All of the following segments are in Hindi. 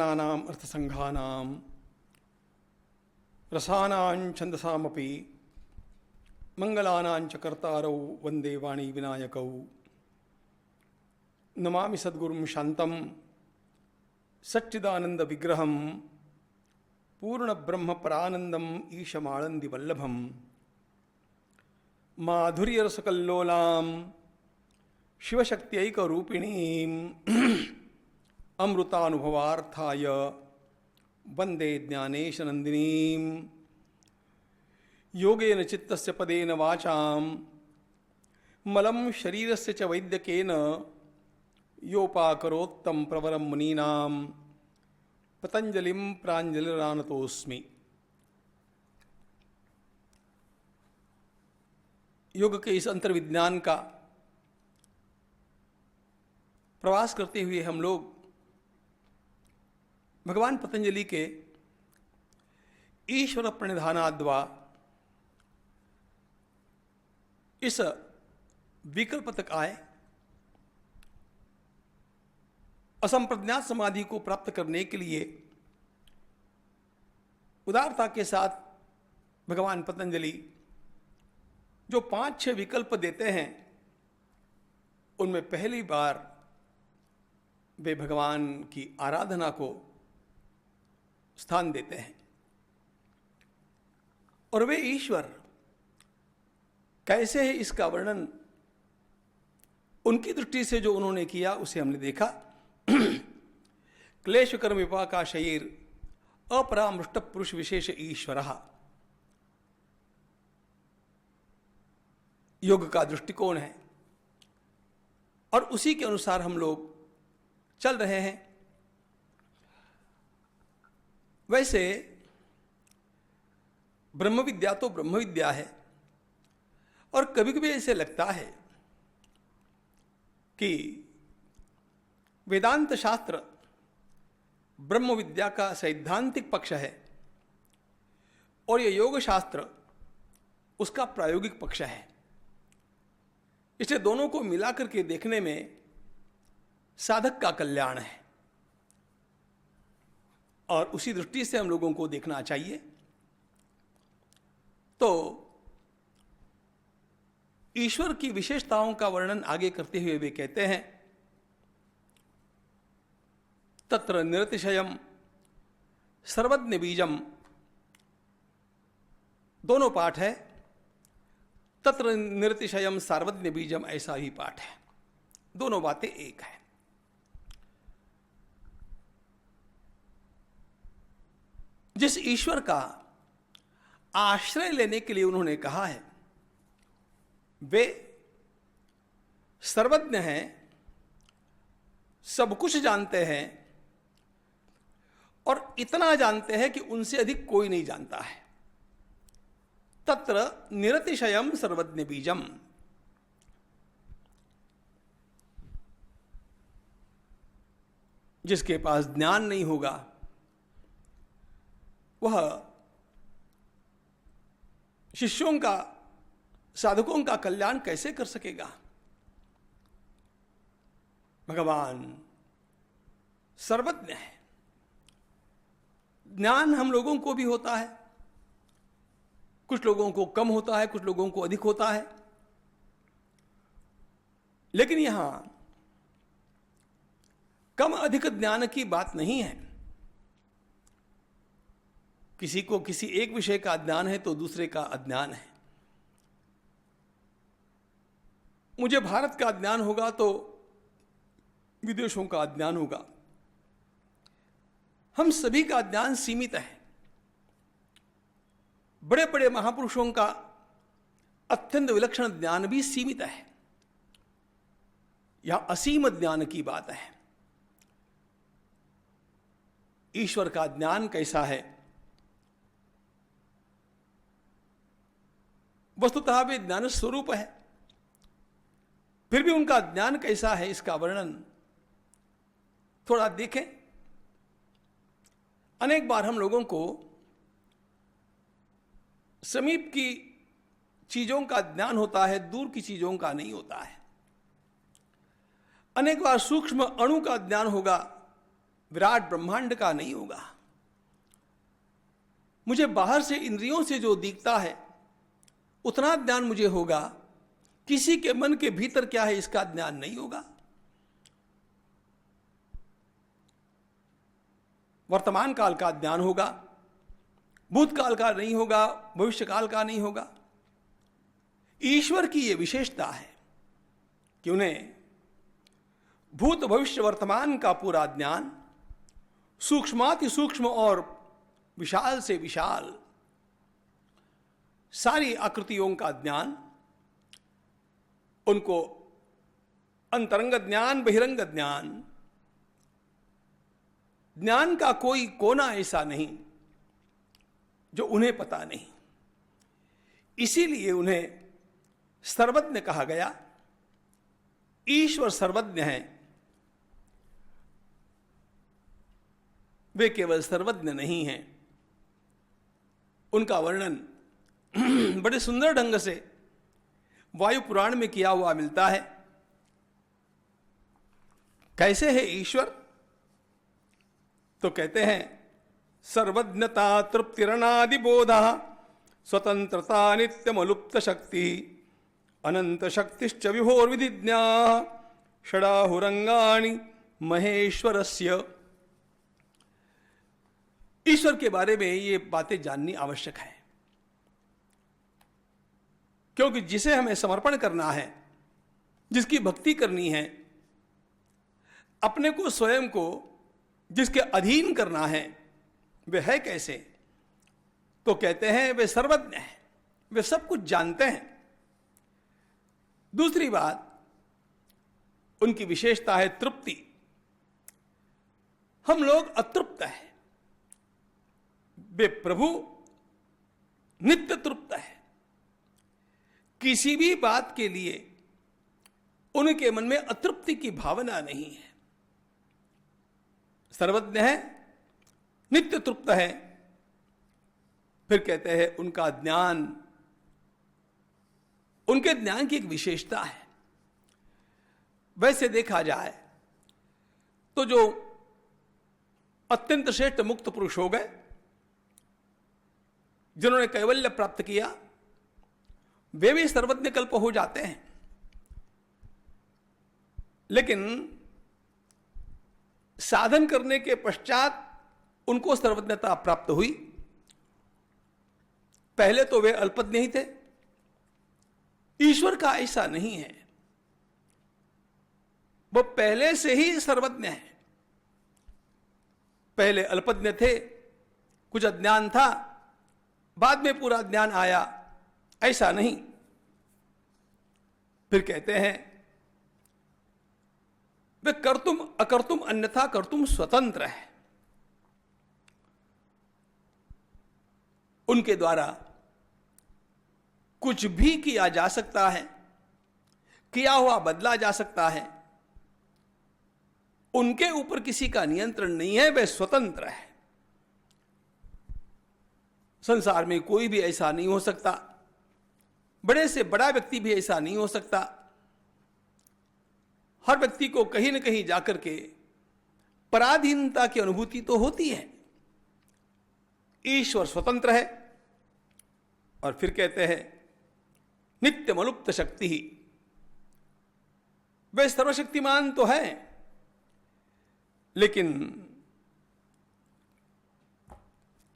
गणानाम् अर्थसंघानां रसानां छन्दसामपि मंगलानां च कर्तारौ वंदे वाणी विनायकौ। नमामि सद्गुरुं शान्तं सच्चिदानंद विग्रहं पूर्ण ब्रह्म परानंदम ईशमानंदी वल्लभम माधुर्य रसकल्लोलां शिवशक्त्यैक रूपिणीं अमृतानुभवार्थाय वंदे ज्ञानेश नंदिनीं। योगेन चित्तस्य पदेन वाचां मलं शरीरस्य च वैद्यकेन योपाकरोत्तं प्रवरं मुनीनां पतंजलिं प्राञ्जलिरानतोऽस्मि। योग के इस अंतर्विज्ञान का प्रवास करते हुए हम लोग भगवान पतंजलि के ईश्वर प्रणिधानाद्वा इस विकल्प तक आए। असंप्रज्ञात समाधि को प्राप्त करने के लिए उदारता के साथ भगवान पतंजलि जो 5-6 विकल्प देते हैं, उनमें पहली बार वे भगवान की आराधना को स्थान देते हैं। और वे ईश्वर कैसे है, इसका वर्णन उनकी दृष्टि से जो उन्होंने किया उसे हमने देखा। क्लेश कर्म विपाका शरीर अपरामृष्ट पुरुष विशेष ईश्वरः, योग का दृष्टिकोण है और उसी के अनुसार हम लोग चल रहे हैं। वैसे ब्रह्म विद्या तो ब्रह्म विद्या है और कभी कभी ऐसे लगता है कि वेदांत शास्त्र ब्रह्म विद्या का सैद्धांतिक पक्ष है और यह योग शास्त्र उसका प्रायोगिक पक्ष है। इसलिए दोनों को मिलाकर के देखने में साधक का कल्याण है और उसी दृष्टि से हम लोगों को देखना चाहिए। तो ईश्वर की विशेषताओं का वर्णन आगे करते हुए वे कहते हैं, तत्र निरतिशयम सर्वज्ञ बीजम, दोनों पाठ है, तत्र निरतिशयम सर्वज्ञ बीजम, ऐसा ही पाठ है, दोनों बातें एक है। जिस ईश्वर का आश्रय लेने के लिए उन्होंने कहा है, वे सर्वज्ञ हैं, सब कुछ जानते हैं और इतना जानते हैं कि उनसे अधिक कोई नहीं जानता है। तत्र निरतिशयम सर्वज्ञ बीजम, जिसके पास ज्ञान नहीं होगा वह शिष्यों का, साधकों का कल्याण कैसे कर सकेगा। भगवान सर्वज्ञ है। ज्ञान हम लोगों को भी होता है, कुछ लोगों को कम होता है, कुछ लोगों को अधिक होता है, लेकिन यहां कम अधिक ज्ञान की बात नहीं है। किसी को किसी एक विषय का ज्ञान है तो दूसरे का अज्ञान है। मुझे भारत का ज्ञान होगा तो विदेशों का ज्ञान होगा। हम सभी का ज्ञान सीमित है। बड़े बड़े महापुरुषों का अत्यंत विलक्षण ज्ञान भी सीमित है। यह असीम ज्ञान की बात है। ईश्वर का ज्ञान कैसा है, वस्तुतः वे ज्ञान स्वरूप है, फिर भी उनका ज्ञान कैसा है इसका वर्णन थोड़ा देखें। अनेक बार हम लोगों को समीप की चीजों का ज्ञान होता है, दूर की चीजों का नहीं होता है। अनेक बार सूक्ष्म अणु का ज्ञान होगा, विराट ब्रह्मांड का नहीं होगा। मुझे बाहर से इंद्रियों से जो दिखता है उतना ज्ञान मुझे होगा, किसी के मन के भीतर क्या है इसका ज्ञान नहीं होगा। वर्तमान काल का ज्ञान होगा, भूतकाल का नहीं होगा, भविष्य काल का नहीं होगा। ईश्वर की यह विशेषता है कि उन्हें भूत भविष्य वर्तमान का पूरा ज्ञान, सूक्ष्माति सूक्ष्म और विशाल से विशाल सारी आकृतियों का ज्ञान, उनको अंतरंग ज्ञान, बहिरंग ज्ञान, ज्ञान का कोई कोना ऐसा नहीं जो उन्हें पता नहीं। इसीलिए उन्हें सर्वज्ञ कहा गया। ईश्वर सर्वज्ञ हैं, वे केवल सर्वज्ञ नहीं हैं। उनका वर्णन बड़े सुंदर ढंग से वायु पुराण में किया हुआ मिलता है। कैसे है ईश्वर? तो कहते हैं सर्वज्ञता तृप्तिरनादि बोधा स्वतंत्रता नित्यमलुप्त शक्ति अनंत शक्तिश्च विभोर्विधिज्ञा षडाहुरंगाणि महेश्वरस्य। ईश्वर के बारे में ये बातें जाननी आवश्यक है, क्योंकि जिसे हमें समर्पण करना है, जिसकी भक्ति करनी है, अपने को स्वयं को जिसके अधीन करना है, वे है कैसे? तो कहते हैं वे सर्वज्ञ हैं, वे सब कुछ जानते हैं। दूसरी बात, उनकी विशेषता है तृप्ति। हम लोग अतृप्त हैं, वे प्रभु नित्य तृप्त है। किसी भी बात के लिए उनके मन में अतृप्ति की भावना नहीं है। सर्वज्ञ है, नित्य तृप्त है। फिर कहते हैं उनका ज्ञान, उनके ज्ञान की एक विशेषता है। वैसे देखा जाए तो जो अत्यंत श्रेष्ठ मुक्त पुरुष हो गए, जिन्होंने कैवल्य प्राप्त किया, वे भी सर्वज्ञ कल्प हो जाते हैं। लेकिन साधन करने के पश्चात उनको सर्वज्ञता प्राप्त हुई। पहले तो वे अल्पज्ञ ही थे। ईश्वर का ऐसा नहीं है, वो पहले से ही सर्वज्ञ है। पहले अल्पज्ञ थे, कुछ अज्ञान था, बाद में पूरा ज्ञान आया, ऐसा नहीं। फिर कहते हैं वे कर्तुम अकर्तुम अन्यथा कर्तुम स्वतंत्र है। उनके द्वारा कुछ भी किया जा सकता है, किया हुआ बदला जा सकता है। उनके ऊपर किसी का नियंत्रण नहीं है, वे स्वतंत्र है। संसार में कोई भी ऐसा नहीं हो सकता, बड़े से बड़ा व्यक्ति भी ऐसा नहीं हो सकता। हर व्यक्ति को कहीं न कहीं जाकर के पराधीनता की अनुभूति तो होती है। ईश्वर स्वतंत्र है। और फिर कहते हैं नित्यमलुप्त शक्ति ही, वे सर्वशक्तिमान तो है, लेकिन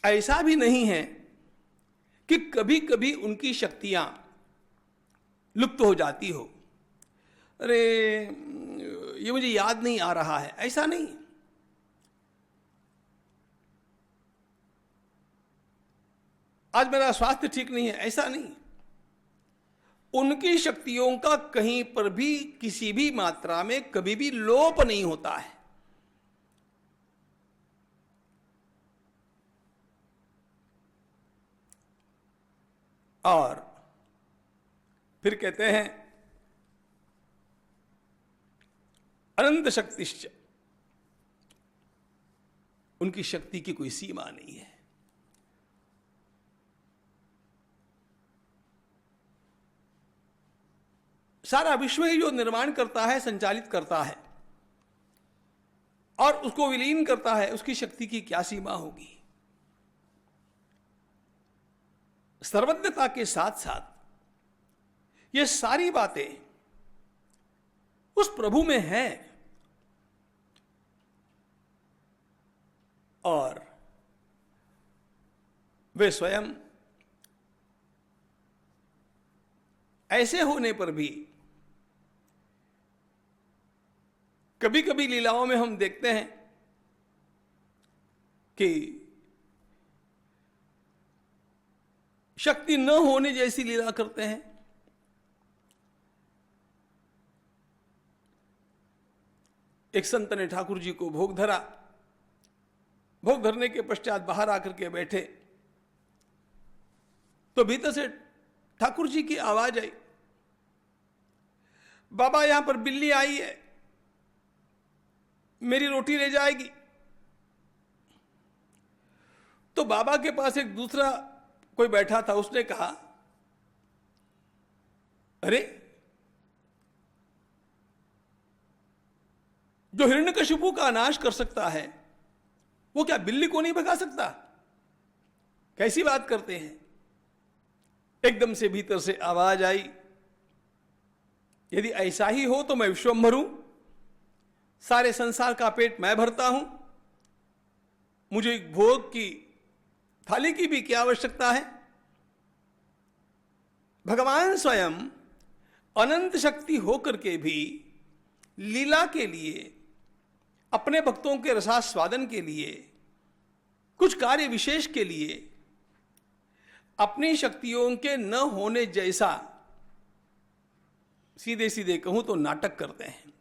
ऐसा भी नहीं है कि कभी कभी उनकी शक्तियां लुप्त हो जाती हो। अरे ये मुझे याद नहीं आ रहा है, ऐसा नहीं। आज मेरा स्वास्थ्य ठीक नहीं है, ऐसा नहीं। उनकी शक्तियों का कहीं पर भी किसी भी मात्रा में कभी भी लोप नहीं होता है। और फिर कहते हैं अनंत शक्तिश्च, उनकी शक्ति की कोई सीमा नहीं है। सारा विश्व ही जो निर्माण करता है, संचालित करता है, और उसको विलीन करता है, उसकी शक्ति की क्या सीमा होगी। सर्वज्ञता के साथ साथ ये सारी बातें उस प्रभु में हैं और वे स्वयं ऐसे होने पर भी कभी कभी लीलाओं में हम देखते हैं कि शक्ति न होने जैसी लीला करते हैं। एक संत ने ठाकुर जी को भोग धरा, भोग धरने के पश्चात बाहर आकर के बैठे तो भीतर से ठाकुर जी की आवाज आई, बाबा यहां पर बिल्ली आई है, मेरी रोटी ले जाएगी। तो बाबा के पास एक दूसरा कोई बैठा था, उसने कहा, अरे जो हिरण्यकशिपु का नाश कर सकता है वो क्या बिल्ली को नहीं भगा सकता? कैसी बात करते हैं। एकदम से भीतर से आवाज आई, यदि ऐसा ही हो तो मैं विश्वम्भर हूं, सारे संसार का पेट मैं भरता हूं, मुझे एक भोग की थाली की भी क्या आवश्यकता है। भगवान स्वयं अनंत शक्ति होकर के भी लीला के लिए, अपने भक्तों के रसास्वादन के लिए, कुछ कार्य विशेष के लिए अपनी शक्तियों के न होने जैसा, सीधे सीधे कहूं तो नाटक करते हैं।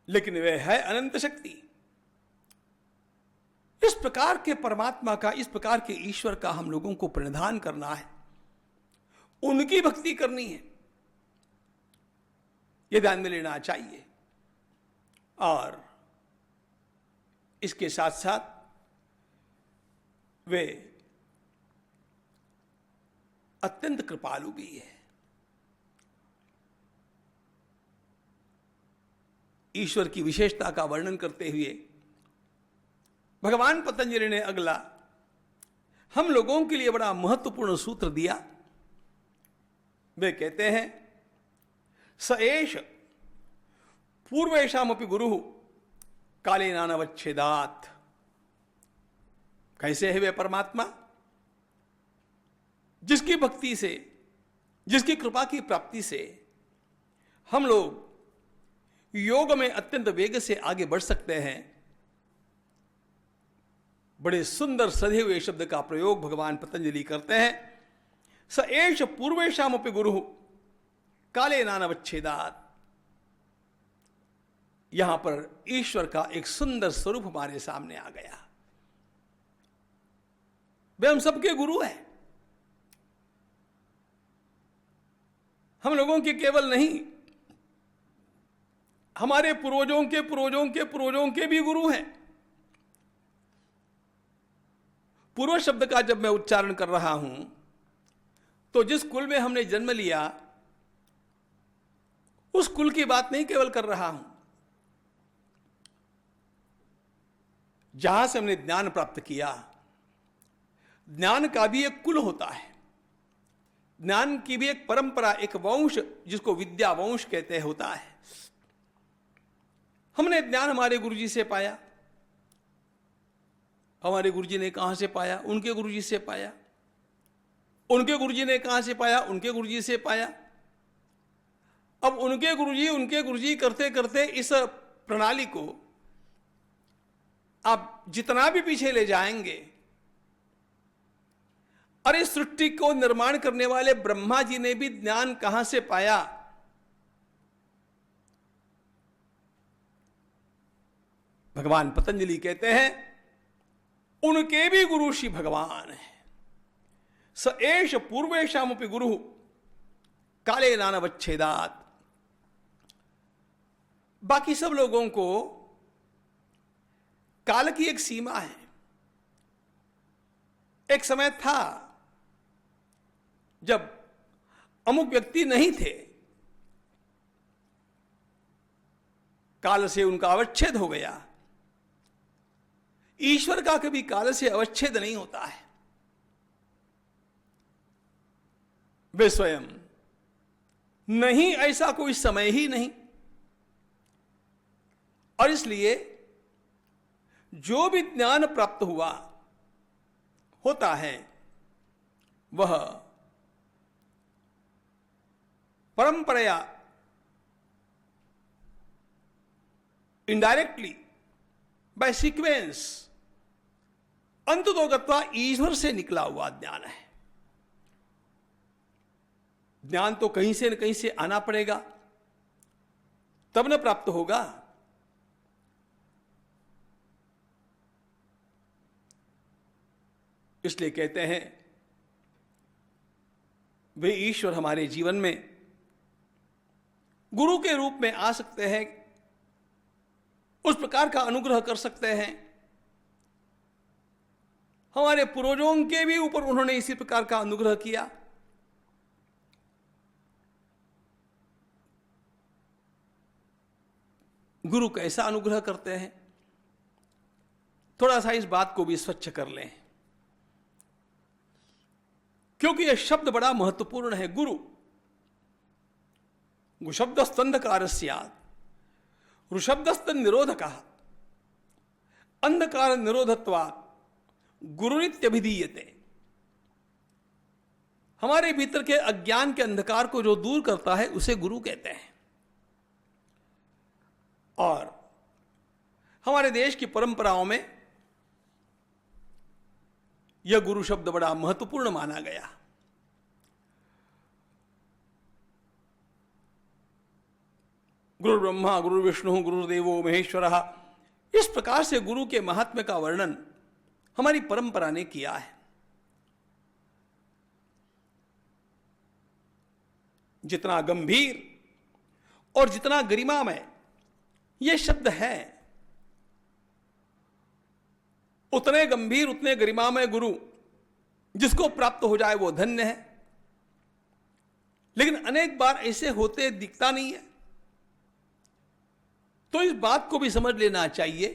लेकिन वह है अनंत शक्ति। इस प्रकार के परमात्मा का, इस प्रकार के ईश्वर का हम लोगों को प्रणिधान करना है, उनकी भक्ति करनी है, यह ध्यान में लेना चाहिए। और इसके साथ साथ वे अत्यंत कृपालु भी है। ईश्वर की विशेषता का वर्णन करते हुए भगवान पतंजलि ने अगला हम लोगों के लिए बड़ा महत्वपूर्ण सूत्र दिया। वे कहते हैं, स एष पूर्वेशामपि गुरु कालेनानवच्छेदात्। कैसे है वे परमात्मा? जिसकी भक्ति से, जिसकी कृपा की प्राप्ति से हम लोग योग में अत्यंत वेग से आगे बढ़ सकते हैं। बड़े सुंदर सधे हुए शब्द का प्रयोग भगवान पतंजलि करते हैं। स एष पूर्वेशामपि गुरु कालेनानवच्छेदात्। यहां पर ईश्वर का एक सुंदर स्वरूप हमारे सामने आ गया। वे हम सबके गुरु हैं। हम लोगों के केवल नहीं, हमारे पूर्वजों के पूर्वजों के पूर्वजों के भी गुरु हैं। पूर्व शब्द का जब मैं उच्चारण कर रहा हूं तो जिस कुल में हमने जन्म लिया उस कुल की बात नहीं केवल कर रहा हूं, जहां से हमने ज्ञान प्राप्त किया। ज्ञान का भी एक कुल होता है, ज्ञान की भी एक परंपरा, एक वंश, जिसको विद्या वंश कहते हैं, होता है। हमने ज्ञान हमारे गुरुजी से पाया। हमारे गुरुजी ने कहां से पाया? उनके गुरुजी से पाया। उनके गुरुजी ने कहां से पाया? उनके गुरुजी से पाया। अब उनके गुरुजी करते करते इस प्रणाली को आप जितना भी पीछे ले जाएंगे, और इस सृष्टि को निर्माण करने वाले ब्रह्मा जी ने भी ज्ञान कहां से पाया? भगवान पतंजलि कहते हैं उनके भी गुरु श्री भगवान है। स एष पूर्वेशामपि गुरु कालेनानवच्छेदात्। बाकी सब लोगों को काल की एक सीमा है। एक समय था जब अमुक व्यक्ति नहीं थे, काल से उनका अवच्छेद हो गया। ईश्वर का कभी काल से अवच्छेद नहीं होता है। वे स्वयं नहीं, ऐसा कोई समय ही नहीं। और इसलिए जो भी ज्ञान प्राप्त होता है वह परंपराया इनडायरेक्टली बाय सीक्वेंस अंततोगत्वा ईश्वर से निकला हुआ ज्ञान है। ज्ञान तो कहीं से न कहीं से आना पड़ेगा, तब न प्राप्त होगा। इसलिए कहते हैं वे ईश्वर हमारे जीवन में गुरु के रूप में आ सकते हैं, उस प्रकार का अनुग्रह कर सकते हैं। हमारे पूर्वजों के भी ऊपर उन्होंने इसी प्रकार का अनुग्रह किया। गुरु कैसा अनुग्रह करते हैं, थोड़ा सा इस बात को भी स्वच्छ कर लें, क्योंकि यह शब्द बड़ा महत्वपूर्ण है। गुरु गुशब्दस्त अंधकार स्यात् ऋषब्दस्त निरोधकः अंधकार निरोधत्वात् गुरुरित्यभिधीयते। हमारे भीतर के अज्ञान के अंधकार को जो दूर करता है उसे गुरु कहते हैं। और हमारे देश की परंपराओं में यह गुरु शब्द बड़ा महत्वपूर्ण माना गया। गुरु ब्रह्मा गुरु विष्णु गुरुदेवो महेश्वरः, इस प्रकार से गुरु के महात्म्य का वर्णन हमारी परंपरा ने किया है। जितना गंभीर और जितना गरिमामय यह शब्द है, उतने गंभीर उतने गरिमामय गुरु जिसको प्राप्त हो जाए वो धन्य है। लेकिन अनेक बार ऐसे होते दिखता नहीं है। तो इस बात को भी समझ लेना चाहिए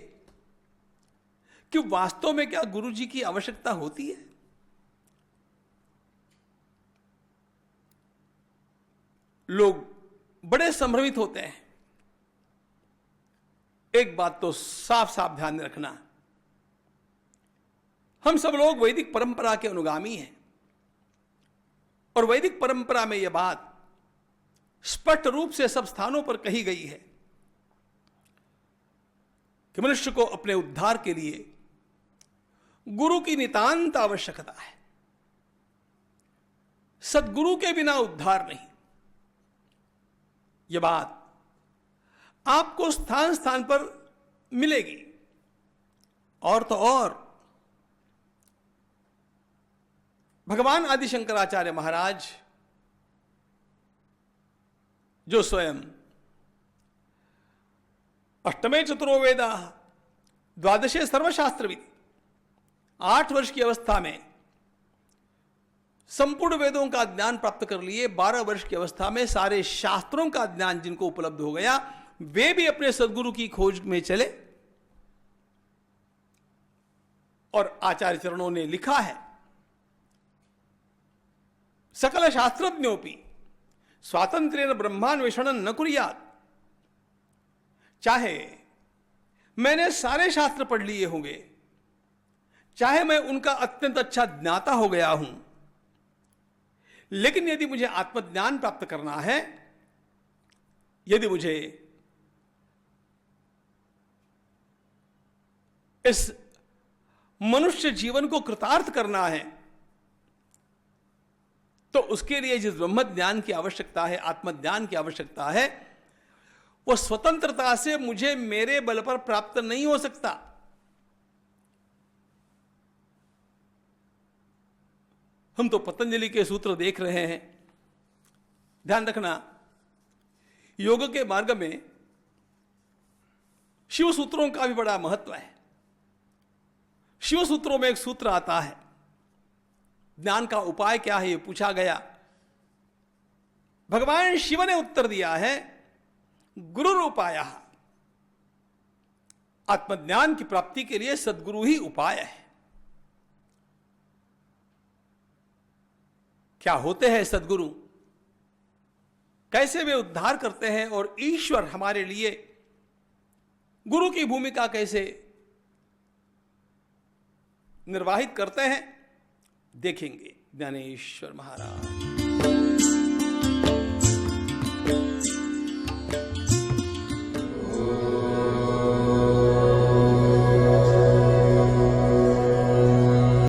कि वास्तव में क्या गुरु जी की आवश्यकता होती है। लोग बड़े संभ्रमित होते हैं। एक बात तो साफ साफ ध्यान में रखना, हम सब लोग वैदिक परंपरा के अनुगामी हैं और वैदिक परंपरा में यह बात स्पष्ट रूप से सब स्थानों पर कही गई है कि मनुष्य को अपने उद्धार के लिए गुरु की नितांत आवश्यकता है। सद्गुरु के बिना उद्धार नहीं। यह बात आपको स्थान स्थान पर मिलेगी। और तो और भगवान आदि शंकराचार्य महाराज जो स्वयं अष्टमे चतुरो वेदा द्वादशे सर्वशास्त्रविद, 8 वर्ष की अवस्था में संपूर्ण वेदों का ज्ञान प्राप्त कर लिए, 12 वर्ष की अवस्था में सारे शास्त्रों का ज्ञान जिनको उपलब्ध हो गया, वे भी अपने सद्गुरु की खोज में चले। और आचार्य चरणों ने लिखा है, सकल शास्त्रज्ञोपि स्वातंत्र्येन ब्रह्मान्वेषणं न कुर्यात्। चाहे मैंने सारे शास्त्र पढ़ लिए होंगे, चाहे मैं उनका अत्यंत अच्छा ज्ञाता हो गया हूं, लेकिन यदि मुझे आत्मज्ञान प्राप्त करना है, यदि मुझे इस मनुष्य जीवन को कृतार्थ करना है, तो उसके लिए जिस ब्रह्म ज्ञान की आवश्यकता है, आत्मज्ञान की आवश्यकता है, वो स्वतंत्रता से मुझे मेरे बल पर प्राप्त नहीं हो सकता। हम तो पतंजलि के सूत्र देख रहे हैं। ध्यान रखना, योग के मार्ग में शिव सूत्रों का भी बड़ा महत्व है। शिव सूत्रों में एक सूत्र आता है, ज्ञान का उपाय क्या है, यह पूछा गया। भगवान शिव ने उत्तर दिया है, गुरुरुपायः आत्मज्ञान की प्राप्ति के लिए सद्गुरु ही उपाय है। क्या होते हैं सद्गुरु, कैसे वे उद्धार करते हैं और ईश्वर हमारे लिए गुरु की भूमिका कैसे निर्वाहित करते हैं, देखेंगे। ज्ञानेश्वर महाराज।